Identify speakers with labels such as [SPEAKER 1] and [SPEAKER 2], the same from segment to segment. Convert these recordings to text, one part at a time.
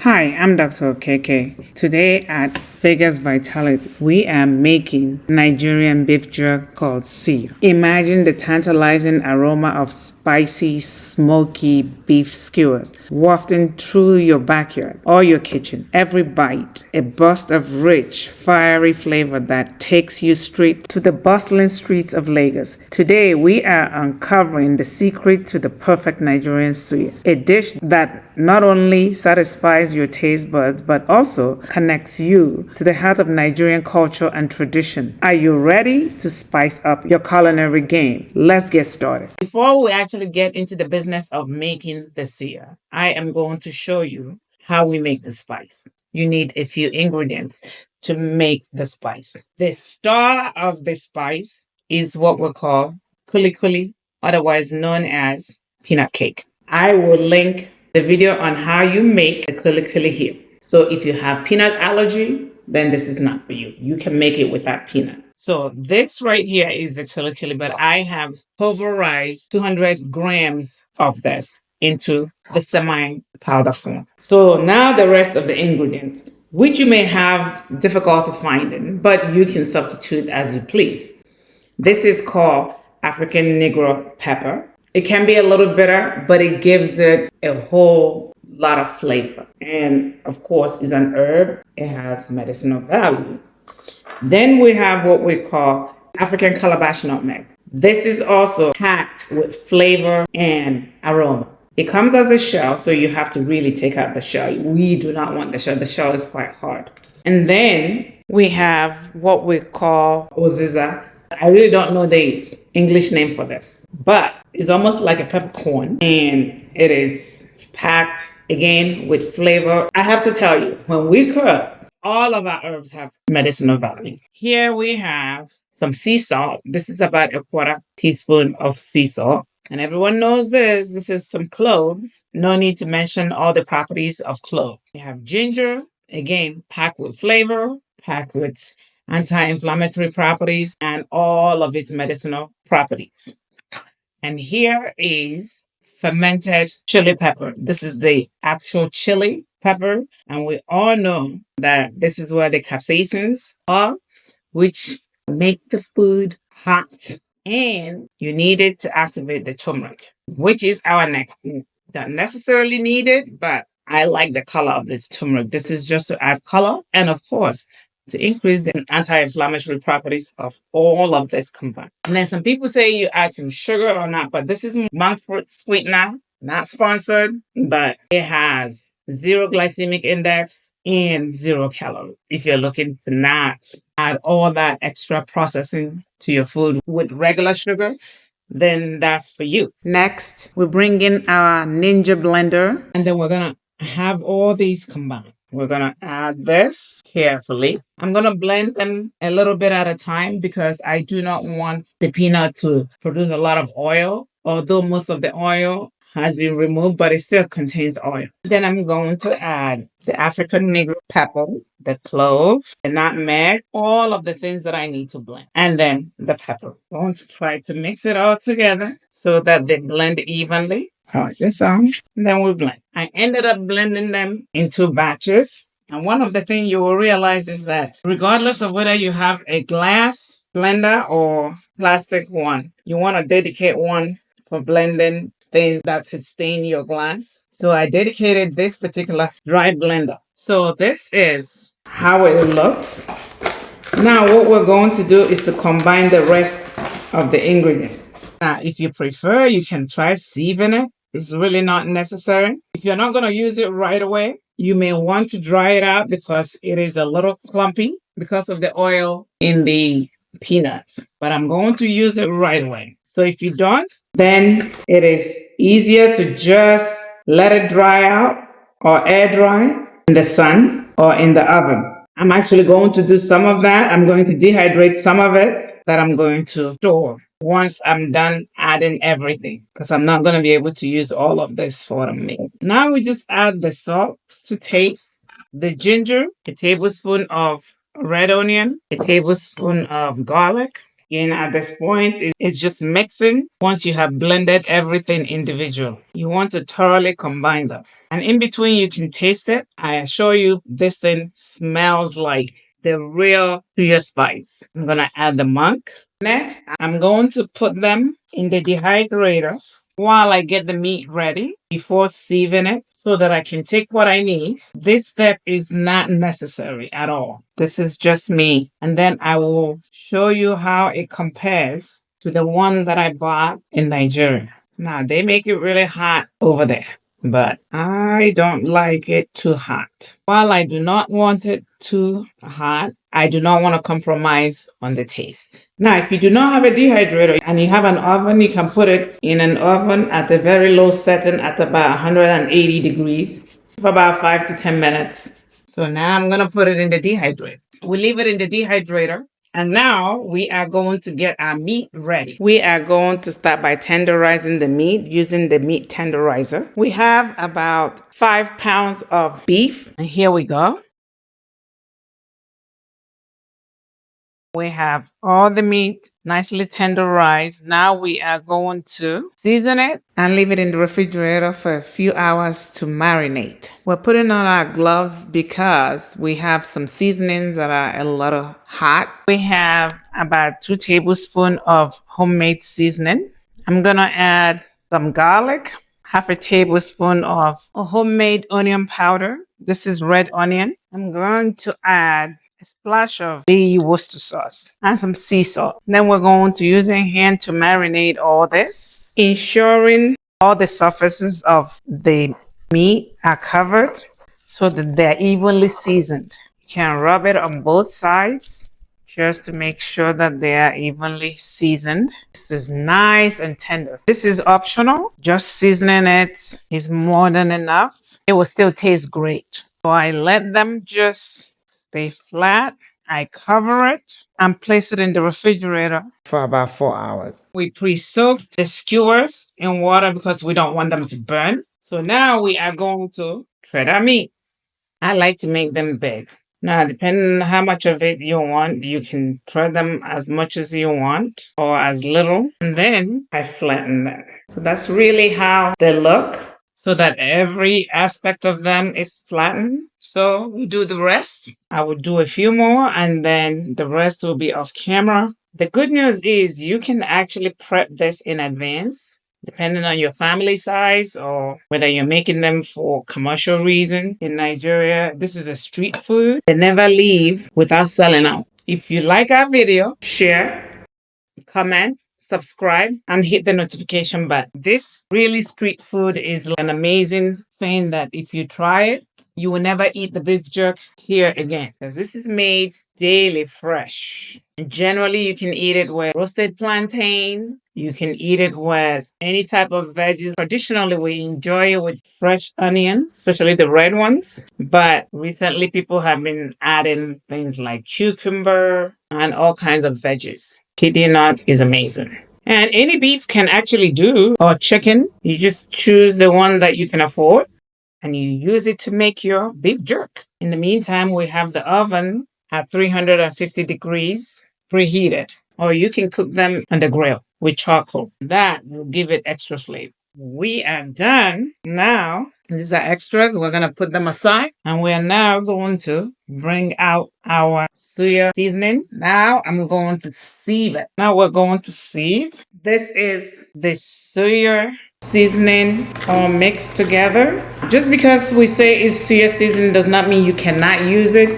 [SPEAKER 1] Hi, I'm Dr. KK. Today at Vegas Vitality, we are making Nigerian beef jerk called Suya. Imagine the tantalizing aroma of spicy, smoky beef skewers wafting through your backyard or your kitchen. Every bite, a burst of rich, fiery flavor that takes you straight to the bustling streets of Lagos. Today, we are uncovering the secret to the perfect Nigerian Suya, a dish that not only satisfies your taste buds but also connects you to the heart of Nigerian culture and tradition. Are you ready to spice up your culinary game? Let's get started. Before we actually get into the business of making the suya, I am going to show you how we make the spice. You need a few ingredients to make the spice. The star of the spice is what we call kuli, otherwise known as peanut cake. I will link the video on how you make the kuli here. So if you have peanut allergy, then this is not for you. You can make it without peanut. So this right here is the kuli, but I have pulverized 200 grams of this into the semi-powder form. So now the rest of the ingredients, which you may have difficulty finding, but you can substitute as you please. This is called African Negro pepper. It can be a little bitter, but it gives it a whole lot of flavor. And of course, it's an herb. It has medicinal value. Then we have what we call African calabash nutmeg. This is also packed with flavor and aroma. It comes as a shell, so you have to really take out the shell. We do not want the shell. The shell is quite hard. And then we have what we call oziza. I really don't know the English name for this, but it's almost like a peppercorn, and it is packed again with flavor. I have to tell you, when we cook, all of our herbs have medicinal value. Here we have some sea salt. This is about a quarter teaspoon of sea salt. And everyone knows this. This is some cloves. No need to mention all the properties of clove. We have ginger, again, packed with flavor, packed with anti-inflammatory properties, and all of its medicinal properties. And here is fermented chili pepper. This is the actual chili pepper. And we all know that this is where the capsaicins are, which make the food hot. And you need it to activate the turmeric, which is our next thing. Not necessarily needed, but I like the color of the turmeric. This is just to add color. And of course, to increase the anti-inflammatory properties of all of this combined. And then some people say you add some sugar or not, but this is monk fruit sweetener, not sponsored, but it has 0 glycemic index and 0 calories. If you're looking to not add all that extra processing to your food with regular sugar, then that's for you. Next, we bring in our Ninja blender, and then we're going to have all these combined. We're going to add this carefully. I'm going to blend them a little bit at a time because I do not want the peanut to produce a lot of oil, although most of the oil has been removed, but it still contains oil. Then I'm going to add the African Negro pepper, the clove, the nutmeg, all of the things that I need to blend. And then the pepper. I'm going to try to mix it all together so that they blend evenly. This on. And then we blend. I ended up blending them in 2 batches. And one of the things you will realize is that regardless of whether you have a glass blender or plastic one, you want to dedicate one for blending things that could stain your glass. So I dedicated this particular dry blender. So this is how it looks. Now what we're going to do is to combine the rest of the ingredients. Now, if you prefer, you can try sieving it. It's really not necessary. If you're not going to use it right away, you may want to dry it out because it is a little clumpy because of the oil in the peanuts. But I'm going to use it right away. So if you don't, then it is easier to just let it dry out or air dry in the sun or in the oven. I'm actually going to do some of that. I'm going to dehydrate some of it that I'm going to store once I'm done adding everything, because I'm not going to be able to use all of this for a meal. Now we just add the salt to taste, the ginger, a tablespoon of red onion, a tablespoon of garlic, And at this point, it's just mixing once you have blended everything individually. You want to thoroughly combine them. And in between, you can taste it. I assure you, this thing smells like the real suya spice. I'm going to add the monk. Next, I'm going to put them in the dehydrator while I get the meat ready before sieving it so that I can take what I need. This step is not necessary at all. This is just me. And then I will show you how it compares to the one that I bought in Nigeria. Now, they make it really hot over there, but I don't like it too hot. While I do not want it too hot, I do not want to compromise on the taste. Now, if you do not have a dehydrator and you have an oven, you can put it in an oven at a very low setting at about 180 degrees for about 5 to 10 minutes. So now I'm going to put it in the dehydrator. We leave it in the dehydrator. And now we are going to get our meat ready. We are going to start by tenderizing the meat using the meat tenderizer. We have about 5 pounds of beef. And here we go. We have all the meat nicely tenderized. Now we are going to season it and leave it in the refrigerator for a few hours to marinate. We're putting on our gloves because we have some seasonings that are a little hot. We have about 2 tablespoons of homemade seasoning. I'm going to add some garlic, half a tablespoon of homemade onion powder. This is red onion. I'm going to add a splash of the Worcester sauce and some sea salt. Then we're going to use a hand to marinate all this, ensuring all the surfaces of the meat are covered so that they're evenly seasoned. You can rub it on both sides just to make sure that they are evenly seasoned. This is nice and tender. This is optional. Just seasoning it is more than enough. It will still taste great. So I let them just stay flat. I cover it and place it in the refrigerator for about 4 hours. We pre-soaked the skewers in water because we don't want them to burn. So now we are going to shred our meat. I like to make them big. Now, depending on how much of it you want, you can shred them as much as you want or as little. And then I flatten them. So that's really how they look, so that every aspect of them is flattened. So we do the rest. I will do a few more and then the rest will be off camera. The good news is you can actually prep this in advance, depending on your family size or whether you're making them for commercial reason. In Nigeria, this is a street food. They never leave without selling out. If you like our video, share, comment, subscribe, and hit the notification button. This really street food is an amazing thing that if you try it, you will never eat the beef jerk here again, because this is made daily fresh. Generally, you can eat it with roasted plantain. You can eat it with any type of veggies. Traditionally, we enjoy it with fresh onions, especially the red ones. But recently, people have been adding things like cucumber and all kinds of veggies. Kidney nut is amazing. And any beef can actually do, or chicken. You just choose the one that you can afford and you use it to make your beef jerk. In the meantime, we have the oven at 350 degrees preheated, or you can cook them on the grill with charcoal. That will give it extra flavor. We are done. Now, these are extras. We're going to put them aside. And we are now going to bring out our suya seasoning. Now, I'm going to sieve it. Now, we're going to sieve. This is the suya seasoning all mixed together. Just because we say it's suya seasoning does not mean you cannot use it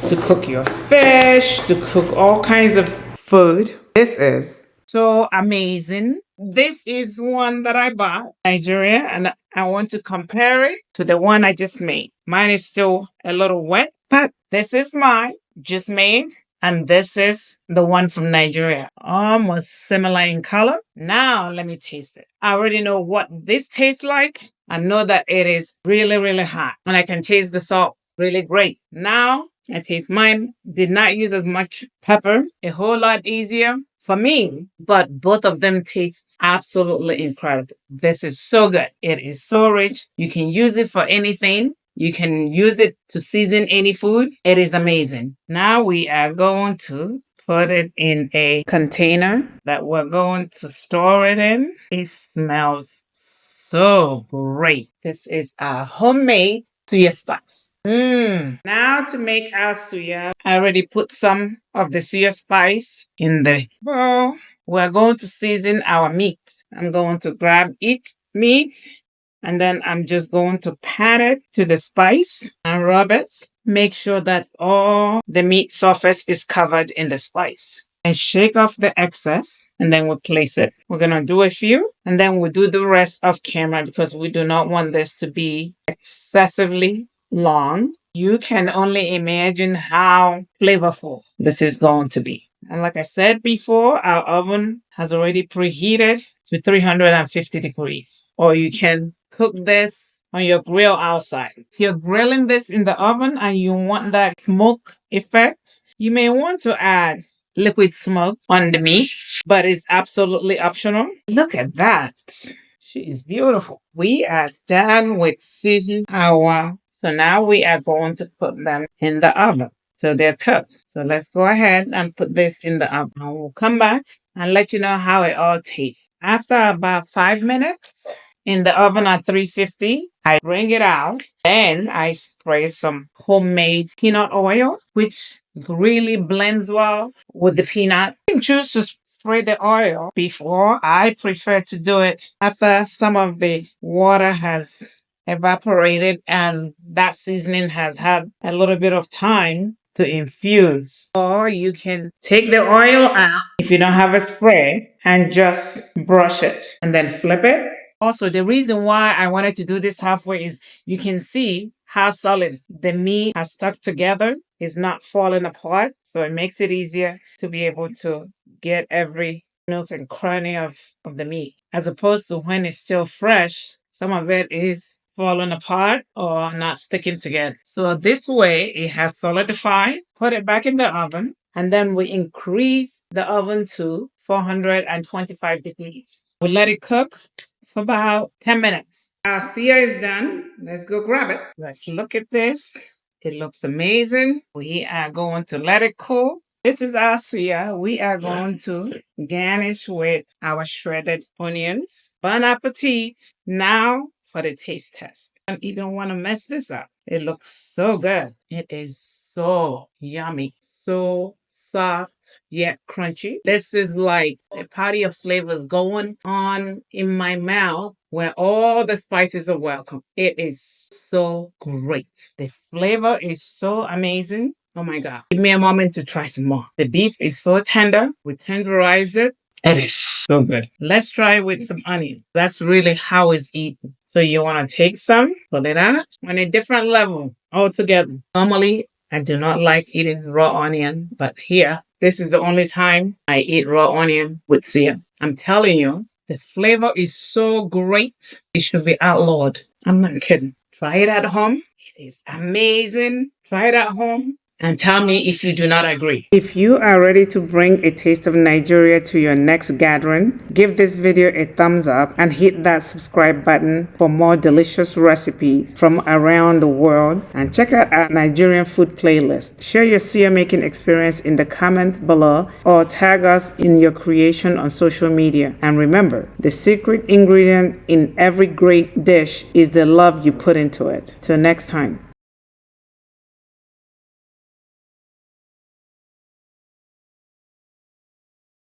[SPEAKER 1] to cook your fish, to cook all kinds of food. This is so amazing. This is one that I bought in Nigeria, and I want to compare it to the one I just made. Mine is still a little wet, but this is mine, just made. And this is the one from Nigeria, almost similar in color. Now let me taste it. I already know what this tastes like. I know that it is really, really hot, and I can taste the salt really great. Now I taste mine. Did not use as much pepper. A whole lot easier for me, but both of them taste absolutely incredible. This is so good. It is so rich. You can use it for anything. You can use it to season any food. It is amazing. Now we are going to put it in a container that we're going to store it in. It smells so great. This is our homemade suya spice. Now to make our suya, I already put some of the suya spice in the bowl. We're going to season our meat. I'm going to grab each meat and then I'm just going to pat it to the spice and rub it. Make sure that all the meat surface is covered in the spice. And shake off the excess and then we'll place it. We're going to do a few and then we'll do the rest off camera because we do not want this to be excessively long. You can only imagine how flavorful this is going to be. And like I said before, our oven has already preheated to 350 degrees. Or you can cook this on your grill outside. If you're grilling this in the oven and you want that smoke effect, you may want to add liquid smoke on the meat, but it's absolutely optional. Look at that. She is beautiful. We are done with seasoning our. So now we are going to put them in the oven. So they're cooked. So let's go ahead and put this in the oven. I will come back and let you know how it all tastes. After about 5 minutes in the oven at 350, I bring it out. Then I spray some homemade peanut oil, which really blends well with the peanut. You can choose to spray the oil before. I prefer to do it after some of the water has evaporated and that seasoning has had a little bit of time to infuse. Or you can take the oil out if you don't have a spray and just brush it and then flip it. Also, the reason why I wanted to do this halfway is you can see how solid the meat has stuck together. It's not falling apart. So it makes it easier to be able to get every nook and cranny of the meat. As opposed to when it's still fresh, some of it is falling apart or not sticking together. So this way it has solidified. Put it back in the oven and then we increase the oven to 425 degrees. We let it cook for about 10 minutes. Our suya is done. Let's go grab it. Let's look at this. It looks amazing. We are going to let it cool. This is our suya. We are going to garnish with our shredded onions. Bon appetit. Now for the taste test. I don't even want to mess this up. It looks so good. It is so yummy. So soft yet crunchy. This is like a party of flavors going on in my mouth where all the spices are welcome. It is so great. The flavor is so amazing. Oh my God. Give me a moment to try some more. The beef is so tender. We tenderized it. It is so good. Let's try with some onion. That's really how it's eaten. So you want to take some, put it out on a different level altogether. Normally, I do not like eating raw onion, but here, this is the only time I eat raw onion with suya. I'm telling you, the flavor is so great. It should be outlawed. I'm not kidding. Try it at home. It is amazing. Try it at home. And tell me if you do not agree. If you are ready to bring a taste of Nigeria to your next gathering, give this video a thumbs up and hit that subscribe button for more delicious recipes from around the world. And check out our Nigerian food playlist. Share your suya making experience in the comments below or tag us in your creation on social media. And remember, the secret ingredient in every great dish is the love you put into it. Till next time.